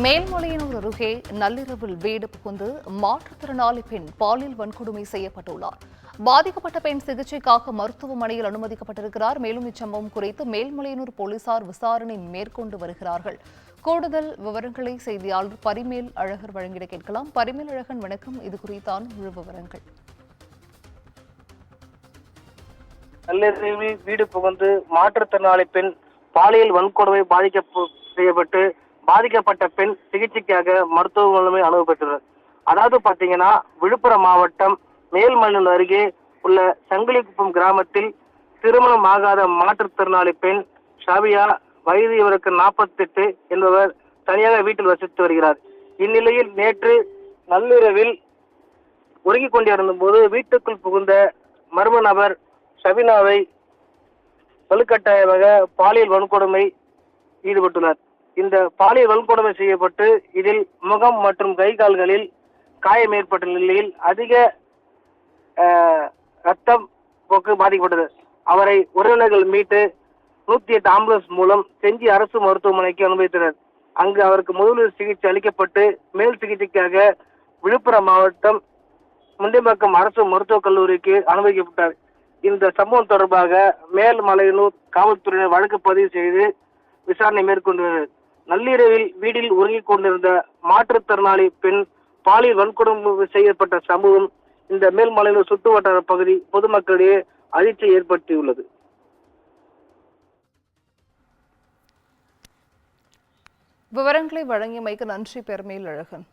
மேல்மலையனூர் அருகே நள்ளிரவில் வீடு புகுந்து மாற்றுத்திறனாளி பெண் பாலியல் வன்கொடுமை செய்யப்பட்டுள்ளார். பாதிக்கப்பட்ட பெண் சிகிச்சைக்காக மருத்துவமனையில் அனுமதிக்கப்பட்டிருக்கிறார். மேலும் இச்சம்பவம் குறித்து மேல்மலையனூர் போலீசார் விசாரணை மேற்கொண்டு வருகிறார்கள். கூடுதல் விவரங்களை செய்தியாளர் பரிமேல் அழகர் வழங்கிட கேட்கலாம். பரிமேல் அழகன், வணக்கம். இது குறித்தான முழு விவரங்கள். நள்ளிரவில் வீடு புகுந்து மாற்றுத்திறனாளி பெண் பாலியல் வன்கொடுமை செய்யப்பட்டு பாதிக்கப்பட்ட பெண் சிகிச்சைக்காக மருத்துவமனை அனுமதிக்கப்பட்டுள்ளது. அதாவது பாத்தீங்கன்னா, விழுப்புரம் மாவட்டம் மேல்மலையனூர் அருகே உள்ள சங்கிலிக்குப்பம் கிராமத்தில் திருமணம் ஆகாத மாற்றுத்திறனாளி பெண் ஷாபியா, வயது இவருக்கு 48 என்பவர் தனியாக வீட்டில் வசித்து வருகிறார். இந்நிலையில் நேற்று நள்ளிரவில் உறங்கிக் கொண்டிருந்த போது வீட்டுக்குள் புகுந்த மர்ம நபர் ஷபினாவை வலுக்கட்டாயமாக பாலியல் வன்கொடுமை ஈடுபட்டுள்ளார். இந்த பாலியல் வன்கொடுமை செய்யப்பட்டு இதில் முகம் மற்றும் கை கால்களில் காயம் ஏற்பட்ட நிலையில் அதிக ரத்தம் போக்கு பாதிக்கப்பட்டது. அவரை உறவினர்கள் மீட்டு 108 ஆம்புலன்ஸ் மூலம் செஞ்சி அரசு மருத்துவமனைக்கு அனுமதித்தனர். அங்கு அவருக்கு முதலுதவி சிகிச்சை அளிக்கப்பட்டு மேல் சிகிச்சைக்காக விழுப்புரம் மாவட்டம் முண்டியம்பாக்கம் அரசு மருத்துவக் கல்லூரிக்கு அனுமதிக்கப்பட்டார். இந்த சம்பவம் தொடர்பாக மேல்மலையனூர் காவல்துறையினர் வழக்கு பதிவு செய்து விசாரணை மேற்கொண்டனர். நள்ளிரவில் வீட்டில் உறங்கிக் கொண்டிருந்த மாற்றுத்திறனாளி பெண் பாலியல் வன்கொடுமை செய்யப்பட்ட சம்பவம் இந்த மேல்மலையனூர் சுற்று வட்டார பகுதி பொதுமக்களிடையே அதிர்ச்சியை ஏற்படுத்தியுள்ளது. விவரங்களை வழங்கியமைக்கு நன்றி, பரிமேல் அழகன்.